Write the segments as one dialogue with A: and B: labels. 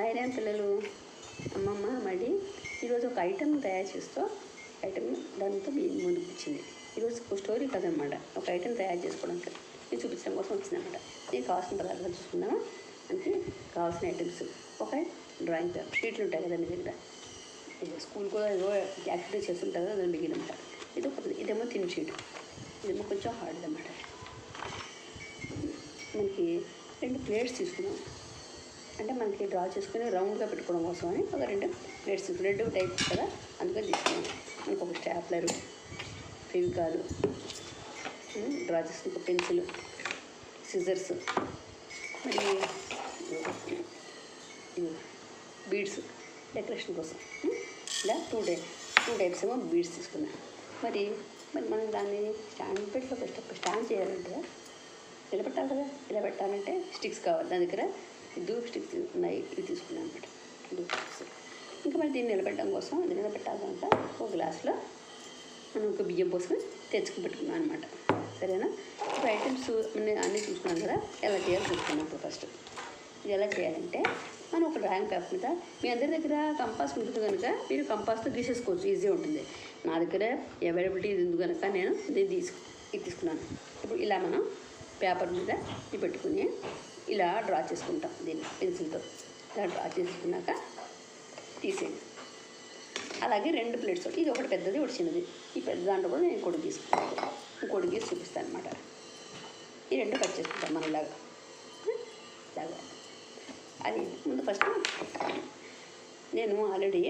A: Hi పిల్లలు. అమ్మమ్మ మళ్ళీ ఈరోజు ఒక ఐటెం తయారు చేస్తూ దాంతో మీ ముందుకు వచ్చింది. ఈరోజు ఒక స్టోరీ కదనమాట, ఒక ఐటెం తయారు చేసుకోవడానికి నేను చూపించడం కోసం వచ్చిందనమాట. నేను కావాల్సిన పదార్థాలు చూసుకుందామా అంటే కావాల్సిన ఐటమ్స్ ఒక డ్రాయింగ్ పేపర్, షీట్లు ఉంటాయి కదా మీ దగ్గర, స్కూల్ కూడా ఏదో యాక్టివిటీ చేస్తుంటారు కదా, దాన్ని బిగినమాట. ఇదేమో థిన్ షీట్, ఇదేమో కొంచెం హార్డ్ అనమాట. మనకి 2 ప్లేట్స్ తీసుకున్నాం, అంటే మనకి డ్రా చేసుకుని రౌండ్గా పెట్టుకోవడం కోసం అని ఒక 2 ప్లేట్స్ తీసుకుని 2 టైప్స్ కదా, అందుకని తీసుకున్నాం. మనకు ఒక స్టాప్లరు, ఫెవికాల్, డ్రా చేసుకుని ఒక పెన్సిల్, సిజర్స్, మరి బీడ్స్ డెకరేషన్ కోసం. ఇలా 2 టైప్స్ ఏమో బీడ్స్ తీసుకున్నాం. మరి మనం దాన్ని స్టాండ్ స్టాండ్ చేయాలంటే ఇలా పెట్టాలి కదా. ఇలా పెట్టాలంటే స్టిక్స్ కావాలి. దాని దగ్గర ధూప్ స్టిక్స్ ఉన్నాయి, ఇవి తీసుకున్నాను అనమాట, ధూప్ స్టిక్స్. ఇంకా మరి దీన్ని నిలబెట్టడం కోసం ఇది నిలబెట్టాలంట ఒక గ్లాసులో మనం ఒక బియ్యం పోసుకొని తెచ్చుకుని పెట్టుకున్నాను అనమాట. సరేనా? ఇప్పుడు ఐటమ్స్ అన్నీ చూసుకున్నాం కదా, ఎలా చేయాలో చూసుకున్నాం. ఇప్పుడు ఫస్ట్ ఇది ఎలా చేయాలంటే, మనం ఒక డ్రాయింగ్ పేపర్ మీద, మీ అందరి దగ్గర కంపాస్ ఉంటుంది కనుక మీరు కంపాస్తో గీసేసుకోవచ్చు, ఈజీ ఉంటుంది. నా దగ్గర అవైలబిలిటీ ఇది ఉంది కనుక నేను ఇది తీసుకున్నాను. ఇప్పుడు ఇలా మనం పేపర్ మీద ఇది పెట్టుకుని ఇలా డ్రా చేసుకుంటాం. దీన్ని పెన్సిల్తో ఇలా డ్రా చేసుకున్నాక తీసేయండి. అలాగే 2 ప్లేట్స్, ఇది ఒకటి పెద్దది, ఒకటి చిన్నది. ఈ పెద్ద దాంట్లో కూడా నేను ఇంకోటి తీసుకుంటాను, ఇంకోటి గీసి చూపిస్తాను అనమాట. ఈ 2 కట్ చేసుకుంటాం మనం ఇలాగా. అది ముందు ఫస్ట్ నేను ఆల్రెడీ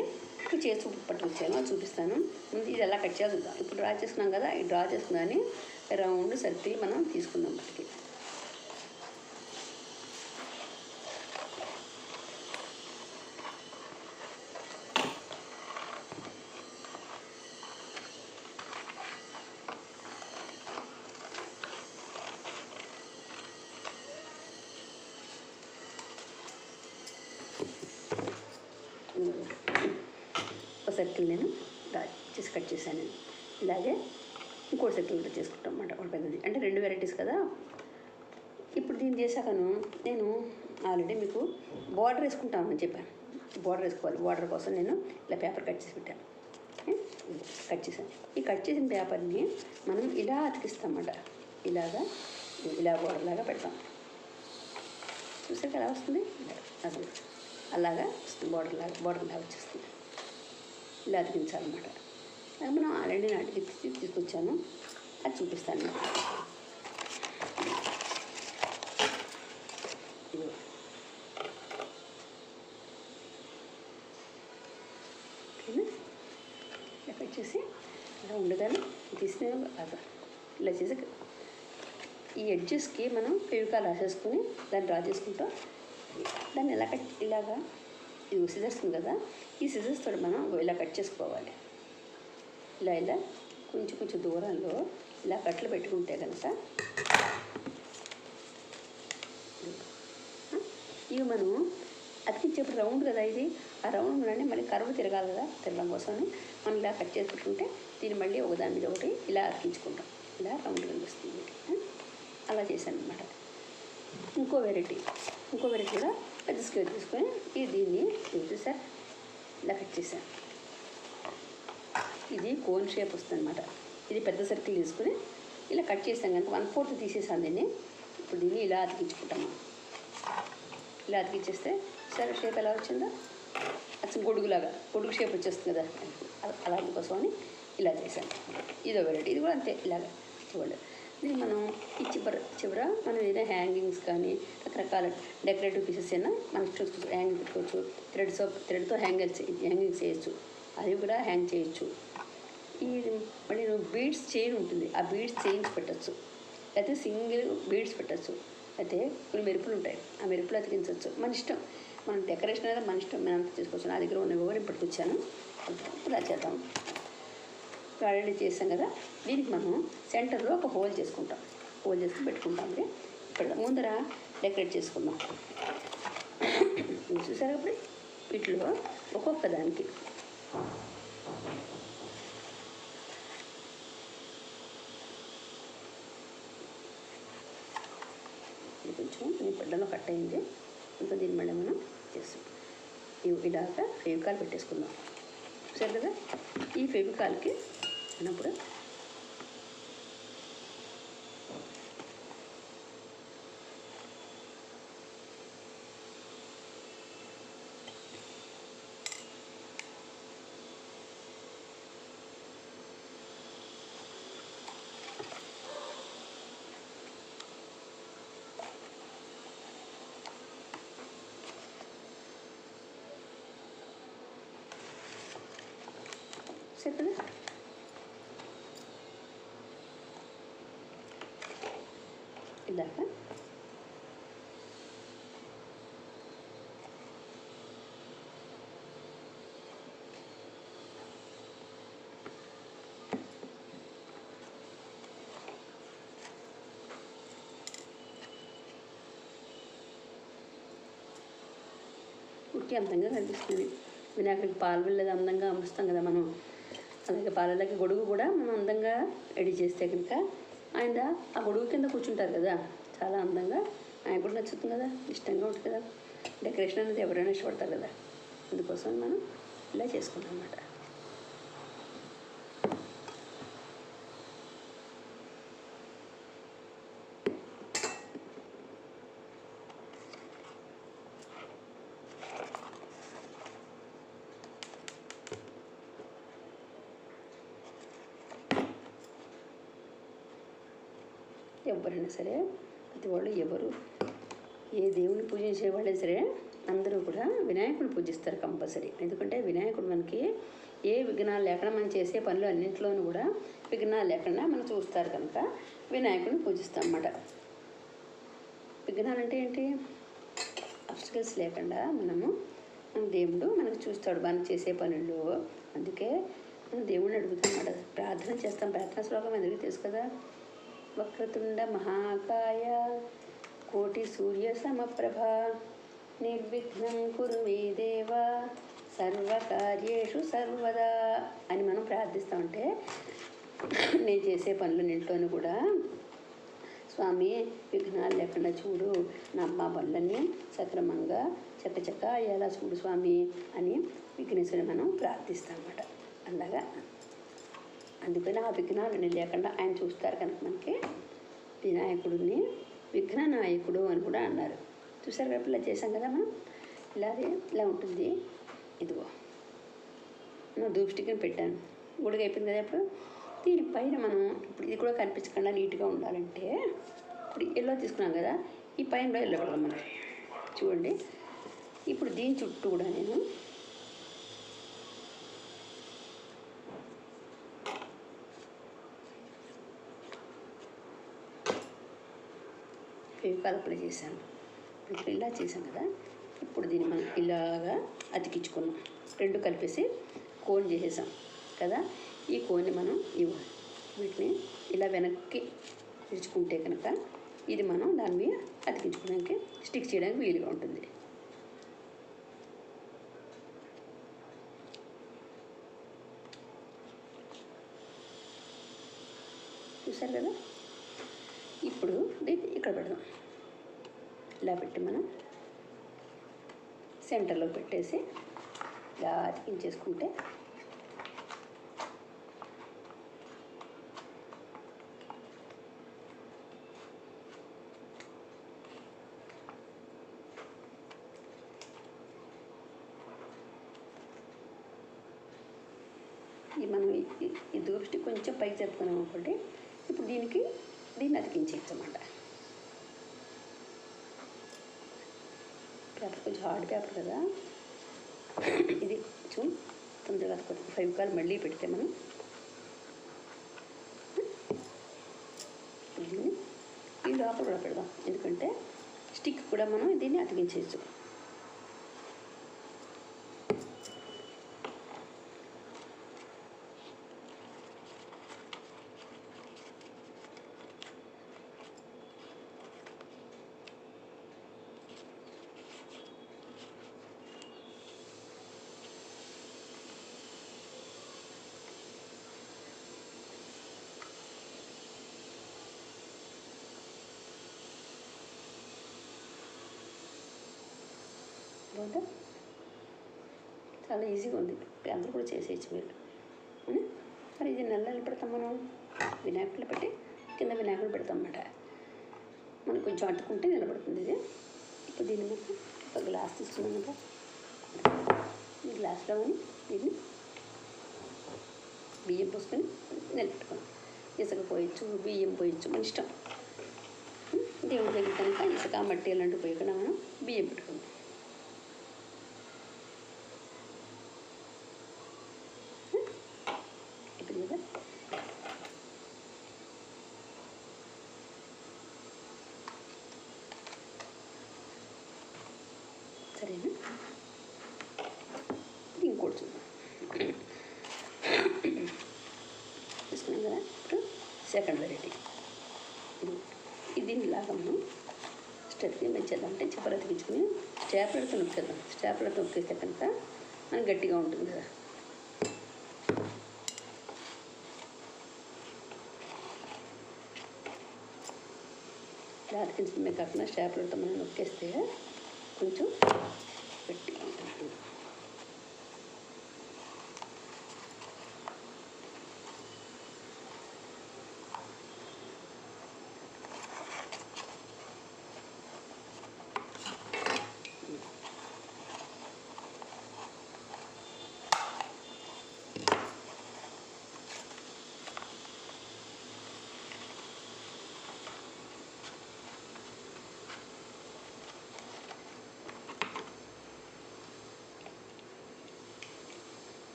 A: చేసి పట్టుకొచ్చాను, అది చూపిస్తాను. ముందు ఇది ఎలా కట్ చేయాలి చూద్దాం. ఇప్పుడు డ్రా చేసుకున్నాం కదా, ఈ డ్రా చేసుకున్నాను రౌండ్ సర్కిల్ మనం తీసుకుందాం. బట్టి ఒక సర్కిల్ నేను డ్రా చేసి కట్ చేశాను. ఇలాగే ఇంకోటి సర్కిల్ కూడా చేసుకుంటాం అన్నమాట, ఒక పెద్దది. అంటే 2 వెరైటీస్ కదా. ఇప్పుడు దీన్ని చేశాకను నేను ఆల్రెడీ మీకు బార్డర్ వేసుకుంటామని చెప్పాను. బార్డర్ వేసుకోవాలి. బార్డర్ కోసం నేను ఇలా పేపర్ కట్ చేసి పెట్టాను, కట్ చేశాను. ఈ కట్ చేసిన పేపర్ని మనం ఇలా అతికిస్తామన్నమాట. ఇలా బార్డర్ లాగా పెడతాం. చూసాక ఎలా వస్తుంది, అది అలాగా వస్తుంది. బార్డర్ లాగా వచ్చేస్తుంది. ఇలా అతికించాలన్నమాట. అది మనం ఆల్రెడీ నాటికి తీసుకొచ్చాను, అది చూపిస్తాను. ఇలా కట్ చేసి ఇలా ఉండగానే తీసిన ఇలా చేసి ఈ ఎడ్జెస్కి మనం ఫెవికాల్ రాసేసుకొని దాన్ని డ్రా చేసుకుంటాం. దాన్ని ఇలాగా ఇది సిజర్స్ ఉంది కదా, ఈ సిజర్స్ తోటి మనం ఇలా కట్ చేసుకోవాలి. ఇలా కొంచెం దూరంలో ఇలా కట్లు పెట్టుకుంటే కనుక ఇవి మనం అతికించేప్పుడు రౌండ్ కదా, ఇది ఆ రౌండ్లోనే మళ్ళీ కరువు తిరగాలి కదా, తిరగడం కోసమని మనం ఇలా కట్ చేసి పెట్టుకుంటే దీన్ని మళ్ళీ ఒకదాని మీద ఒకటి ఇలా అతికించుకుంటాం. ఇలా రౌండ్ కనిపిస్తుంది. అలా చేశాను అనమాట. ఇంకో వెరైటీ కూడా పెద్ద స్క్వేర్ తీసుకొని దీన్ని చూసారు ఇలా కట్ చేశాను. ఇది కోన్ షేప్ వస్తుంది అనమాట. ఇది పెద్ద సర్కిల్ తీసుకుని ఇలా కట్ చేసాం కనుక 1/4 తీసేసాను దీన్ని. ఇప్పుడు దీన్ని ఇలా అతికించుకుంటాము. ఇలా అతికించేస్తే సరే షేప్ ఎలా వచ్చిందో, అసలు గొడుగు షేప్ వచ్చేస్తుంది కదా, అలాంటి కోసం అని ఇలా చేశాను. ఇదో వెరైటీ. ఇది కూడా అంతే, ఇలాగా చూడండి. దీన్ని మనం ఈ చివర మనం ఏదైనా హ్యాంగింగ్స్ కానీ రకరకాల డెకరేటివ్ పీసెస్ అయినా మనం హ్యాంగింగ్ పెట్టుకోవచ్చు. థ్రెడ్తో హ్యాంగింగ్స్ చేయొచ్చు, అది కూడా హ్యాంగ్ చేయొచ్చు. మళ్ళీ బీడ్స్ చైన్ ఉంటుంది, ఆ బీడ్స్ చైన్స్ పెట్టచ్చు, అయితే సింగిల్ బీడ్స్ పెట్టచ్చు, అయితే కొన్ని మెరుపులు ఉంటాయి, ఆ మెరుపులు అతికించవచ్చు. మన ఇష్టం, మనం డెకరేషన్ అనేది మన ఇష్టం, మనం అంతా చేసుకోవచ్చు. నా దగ్గర ఉన్న వివరం పట్టుకొచ్చాను, ఇలా చేద్దాం. ఆల్రెడీ చేసాం కదా, దీనికి మనం సెంటర్లో ఒక హోల్ చేసుకుంటాం, హోల్ చేసుకుని పెట్టుకుంటాం. ఇక్కడ ముందర డెకరేట్ చేసుకుందాం. చూసారు అప్పుడు వీటిలో ఒక్కొక్క దానికి కొంచెం పెద్దలో కట్ అయింది, ఇంకా దీన్ని మళ్ళీ మనం చేస్తాం. ఇలాగా ఫెవికాల్ పెట్టేసుకుందాం. సరే కదా, ఈ ఫెవికాల్కి అన్నప్పుడు సరే కదా, ఇలాగా ఉడికి అందంగా కనిపిస్తుంది. వినాయకుడికి పాలు వెళ్ళేది అందంగా అమరుస్తాం కదా మనం, అలాగే పాలకి గొడుగు కూడా మనం అందంగా రెడీ చేస్తే కనుక ఆయన ఆ గొడుగు కింద కూర్చుంటారు కదా, చాలా అందంగా ఆయన కూడా నచ్చుతుంది కదా, ఇష్టంగా ఉంటుంది కదా. డెకరేషన్ అనేది ఎవరైనా ఇష్టపడతారు కదా, అందుకోసం మనం ఇలా చేసుకుంటాం అన్నమాట. ఎవరైనా సరే, ప్రతి వాళ్ళు ఎవరు ఏ దేవుని పూజించే వాళ్ళే సరే అందరూ కూడా వినాయకుడిని పూజిస్తారు కంపల్సరీ. ఎందుకంటే వినాయకుడు మనకి ఏ విఘ్నాలు లేకుండా మనం చేసే పనులు అన్నింటిలోనూ కూడా విఘ్నాలు లేకుండా మనం చూస్తారు కనుక వినాయకుడిని పూజిస్తాం అన్నమాట. విఘ్నాలు అంటే ఏంటి? అబ్స్టకల్స్ లేకుండా మన దేవుడు మనకు చూస్తాడు మనం చేసే పనుల్లో. అందుకే మనం దేవుడిని అడుగుతాం అన్నమాట, ప్రార్థన చేస్తాం. ప్రార్థన శ్లోకం ఎందుకు తెలుసు కదా, వక్రతుండ మహాకాయ కోటి సూర్య సమప్రభ నిర్విఘ్నం కురు మే దేవ సర్వకార్యేషు సర్వదా అని మనం ప్రార్థిస్తామంటే నేను చేసే పనులన్నింటిలోనూ కూడా స్వామి విఘ్నాలు లేకుండా చూడు, మా పనులన్నీ సక్రమంగా చక్కచక్క అయ్యేలా చూడు స్వామి అని విఘ్నేశ్వరుని మనం ప్రార్థిస్తాం అన్నమాట. అలాగా అందుకని ఆ విఘ్నాలని లేకుండా ఆయన చూస్తారు కనుక మనకి వినాయకుడిని విఘ్న నాయకుడు అని కూడా అన్నారు. చూసారు కదా, ఇలా చేసాం కదా మనం. ఇలా ఉంటుంది. ఇదిగో నేను ధూప్ స్టిక్ని పెట్టాను, గుడిగా అయిపోయింది కదా. ఇప్పుడు దీనిపైన మనం ఇప్పుడు ఇది కూడా కనిపించకుండా నీట్గా ఉండాలంటే ఇప్పుడు ఎల్లో తీసుకున్నాం కదా, ఈ పైన ఎల్లో పెడదాం మనం. చూడండి, ఇప్పుడు దీని చుట్టూ కూడా నేను ఫెవికాల్ అప్లై చేశాను. ఇప్పుడు ఇలా చేశాను కదా, ఇప్పుడు దీన్ని మనం ఇలాగా అతికించుకున్నాం. రెండు కలిపేసి కోన్ చేసేసాం కదా. ఈ కోన్ని మనం వీటిని ఇలా వెనక్కి విరుచుకుంటే కనుక ఇది మనం దాని మీద అతికించుకోవడానికి స్టిక్ చేయడానికి వీలుగా ఉంటుంది. చూసారు కదా, ఇప్పుడు దీన్ని ఇక్కడ పెడదాం. ఇలా పెట్టి మనం సెంటర్లో పెట్టేసి ఇలా అతికించేసుకుంటే మనం ఈ దూష్టి కొంచెం పైకి చెప్పుకున్నాం అనుకోండి. ఇప్పుడు దీన్ని అతికించేయచ్చు అన్నమాట. పేపర్ కొంచెం హార్డ్ పేపర్ కదా, ఇది కొంచెం తొందరగా అతుకుతుంది. ఫెవికాల్ మళ్ళీ పెడితే మనం దీన్ని ఈ లోపల కూడా పెడదాం, ఎందుకంటే స్టిక్ కూడా మనం దీన్ని అతికించేయచ్చు. బాగుందా? చాలా ఈజీగా ఉంది, అందరూ కూడా చేసేయచ్చు మీరు. మరి ఇది నెలలు పెడతాం మనం, వినాయకులు పెట్టి కింద వినాయకులు పెడతాం అన్నమాట. మనం కొంచెం అట్టుకుంటే నిలబడుతుంది ఇది. ఇప్పుడు దీన్ని మనం ఒక గ్లాస్ తీసుకున్నాం కదా, ఈ గ్లాస్లో దీన్ని బియ్యం పోసుకొని నిలబెట్టుకోండి. ఇసుక పోయచ్చు, బియ్యం పోయచ్చు, మన ఇష్టం. దేవుడి దగ్గర కనుక ఇసుక మట్టి అలాంటివి పోయకుండా మనం బియ్యం పెట్టుకుందాం. ఇప్పుడు కదా సరేనా, ఇంకోటి చూద్దాం. తీసుకున్నాం కదా, ఇప్పుడు సెకండ్ వెరైటీ. ఇది ఇలాగా మనం స్టెప్ ఏం చేద్దామంటే చిప్పలు అతికించుకొని స్టాప్లర్తో నొక్కేద్దాం. స్టాప్లర్తో నొక్కేస్తే కనుక మనకి గట్టిగా ఉంటుంది కదా. ఇలా అతికించడమే కాకుండా స్టాప్లర్తో మనం నొక్కేస్తే కొంచెం గట్టిగా ఉంటుంది.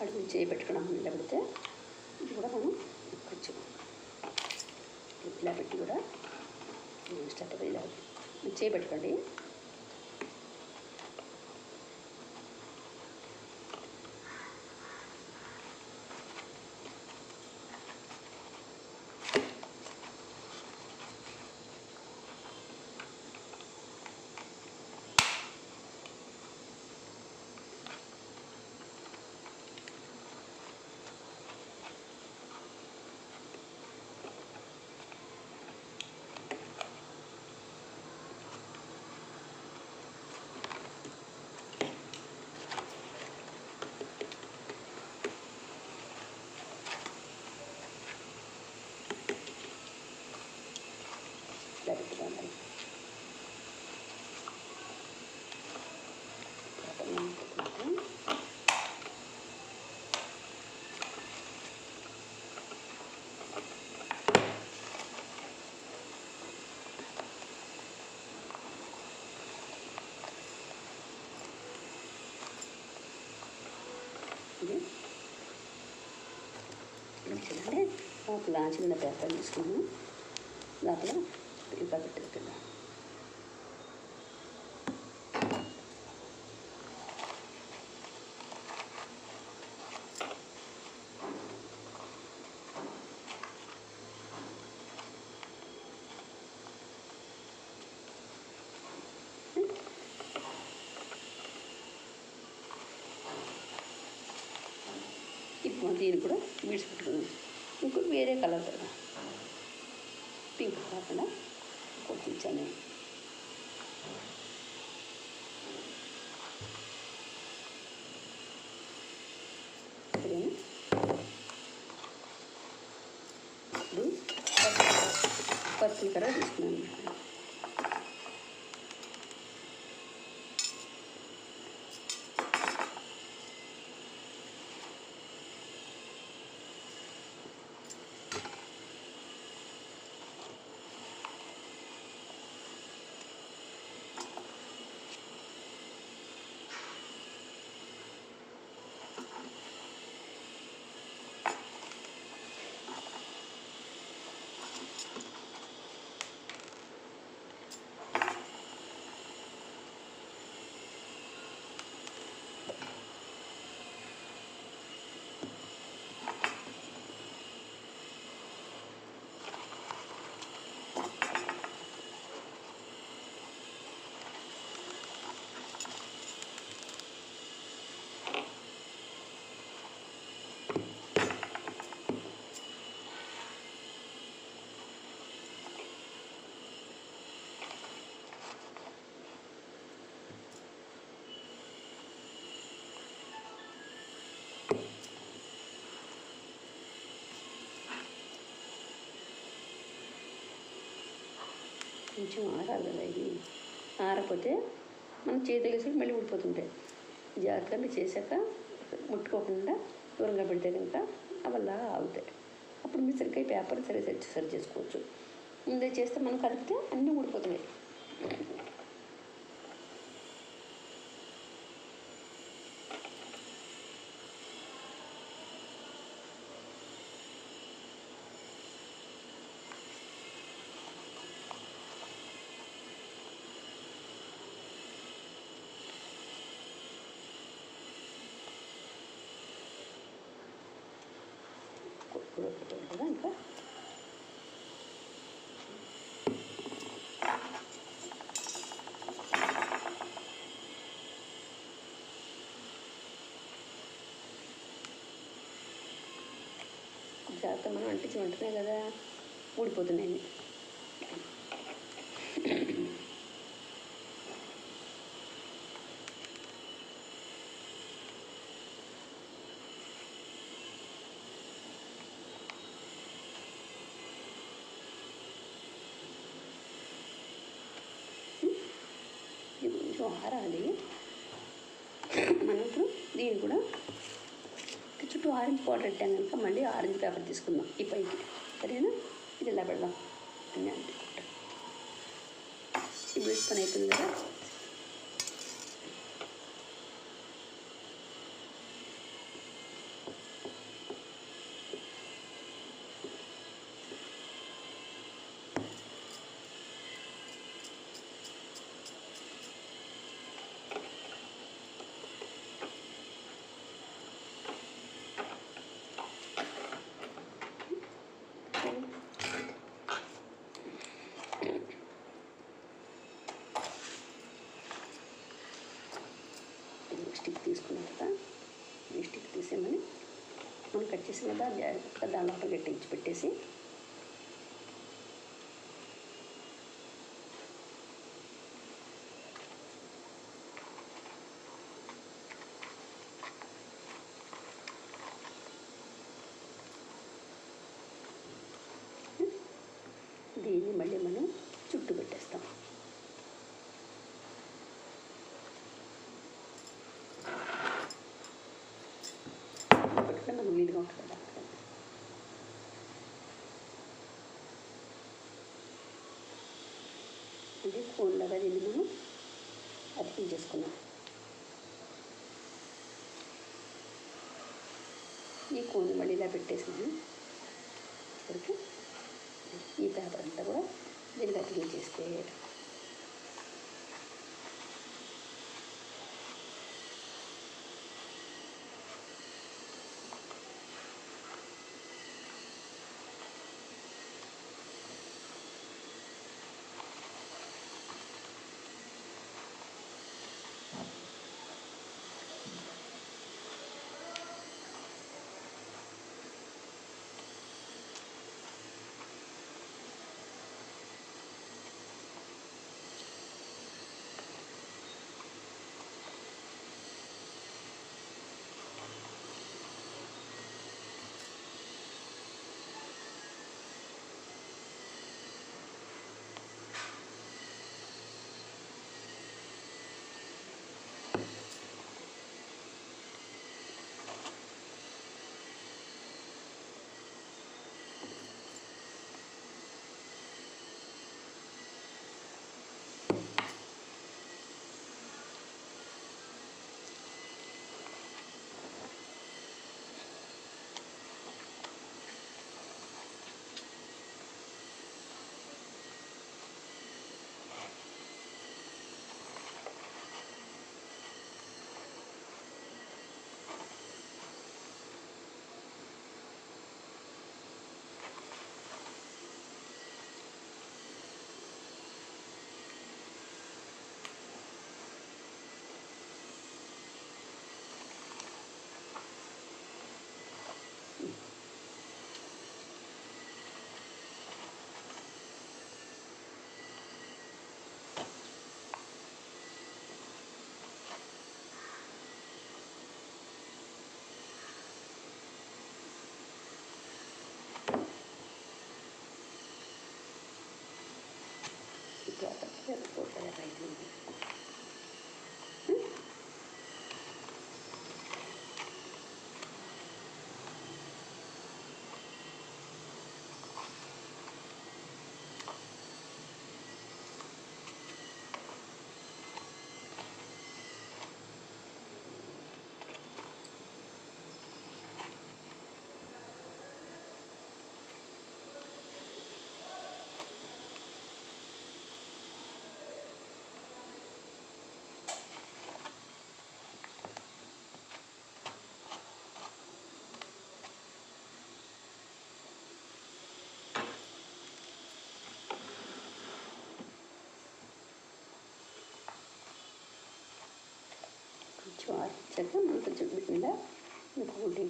A: అడుగు చేయి పెట్టుకున్నాం నిలబెడితే ఇది కూడా మనం కొంచెం ఇలా పెట్టి కూడా స్టార్ట్ ఇలా చేయి పెట్టుకోండి. పెట్టుకోండి. ఇది చూడండి, లోపల చిన్న పేపర్ తీసుకున్నాము, లోపల ఇంకా పెట్టుకుందాం. ఇప్పుడు దీన్ని కూడా బీడ్స్ పెట్టుకుందాం. ఇంకో వేరే కలర్ కదా, పింక్ కాకుండా కొట్టించాను. ఇప్పుడు పర్పుల్ కలర్ తీసుకున్నాను. కొంచెం ఆరాలి కదా ఇది. ఆరకపోతే మనం చేతులు వేసి మళ్ళీ ఊడిపోతుంటాయి. జాగ్రత్తగా మీరు చేశాక ముట్టుకోకుండా దూరంగా పెడితే కనుక అవల్ల ఆగుతాయి. అప్పుడు మీరు సరిగ్గా ఈ పేపర్ సరి చేసుకోవచ్చు. ముందే చేస్తే మనం కలిపితే అన్నీ ఊడిపోతున్నాయి. ఉడకలేదు కదా ఇంకా. జాగ్రత్త మనం అంటించి ఉంటున్నాయి కదా, ఊడిపోతున్నాయి. ఇది కొంచెం ఆరాలి. మనం ఇప్పుడు దీన్ని కూడా చుట్టూ ఆరెంజ్ పౌడర్ పెట్టాం కనుక మళ్ళీ ఆరెంజ్ పేపర్ తీసుకుందాం ఈ పైకి, సరేనా? ఇది ఇలా పెడదాం అన్నీ అంటుకుంటా. ఇప్పుడు పని అయిపోయింది కదా. స్టిక్ తీసుకున్న తర్వాత ఈ స్టిక్ తీసేమని మనం కట్ చేసిన కదా జాగ్రత్తగా దాని లోపల గట్టించి పెట్టేసి దీన్ని మళ్ళీ మనం చుట్టూ పెట్టేస్తాం. పెట్టుకుంటే మనం వీలుగా ఉంటుంది కదా. అంటే కోన్లాగా దీన్ని మనం అతికించేసుకున్నాం. ఈ కోన్ మళ్ళీ ఇలా పెట్టేసినాను. ఇక్కడికి ఈ పేపర్ అంతా కూడా దీనికి అతికించేస్తే కొంచెం ఆరించాక మనం కొంచెం వీటి మీద నొక్కుంటే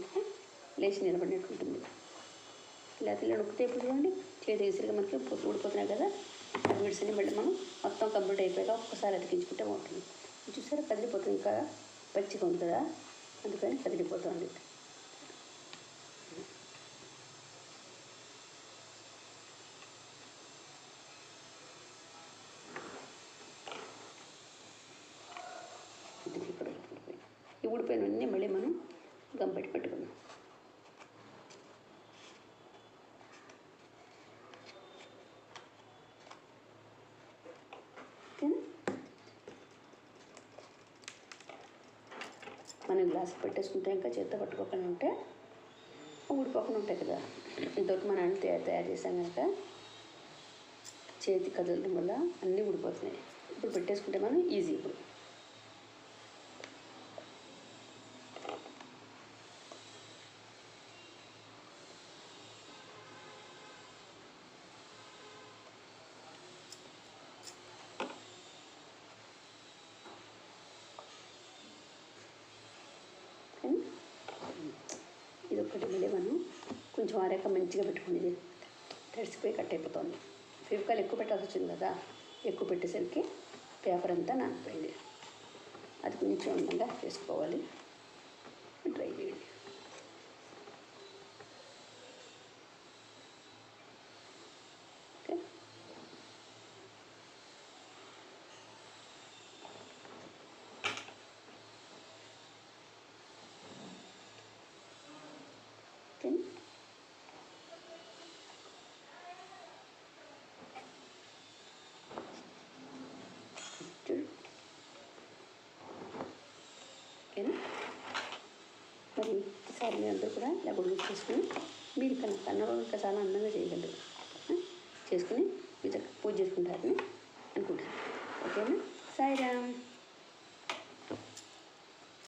A: లేచి నిలబడినట్టు ఉంటుంది. లేకపోతే ఇలా నొక్కితే ఇప్పుడు చూడండి చేతి విసిరిగా మనకి ఊడిపోతున్నాయి కదా. ఆ బీడ్స్ అన్ని మళ్ళీ మనం మొత్తం కంప్లీట్ అయిపోయాక ఒక్కసారి అతికించుకుంటే బాగుంటుంది. చూసారా కదిలిపోతుంది, ఇంకా పచ్చిగా ఉంది కదా, అందుకని కదిలిపోతుంది. ఇక్కడ ఈ ఊడిపోయినవన్నీ మళ్ళీ మనం గమ్ పెట్టి పెట్టుకుందాం. ఓకేనా. మనం గ్లాస్ పెట్టేసుకుంటే ఇంకా చేత్తో పట్టుకోకుండా ఉంటే ఊడిపోకుండా ఉంటాయి కదా. ఇంతవరకు మనం అన్ని తయారు చేసాం కనుక చేతి కదలడం వల్ల అన్నీ ఊడిపోతున్నాయి. ఇప్పుడు పెట్టేసుకుంటే మనం ఈజీ. ఇప్పుడు ఇది ఒకటి మళ్ళీ మనం కొంచెం ఆరాక మంచిగా పెట్టుకుని తడిసిపోయి కట్ అయిపోతుంది. ఫెవికాల్ ఎక్కువ పెట్టాల్సి వచ్చింది కదా, ఎక్కువ పెట్టేసరికి పేపర్ అంతా నానిపోయింది. అది కొంచెం అందంగా వేసుకోవాలి. ట్రై చేయండి. ఓకే. ఓకే. ఓకేనా. మరి ఈసారి మీరు అందరూ కూడా ఇలా గుడి చేసుకుని మీరు కన్నా ఇంకా చాలా అందంగా చేయగలరు. చేసుకుని మీరు పూజ చేసుకుంటారని అనుకుంటాను. ఓకేనా. సాయిరామ్.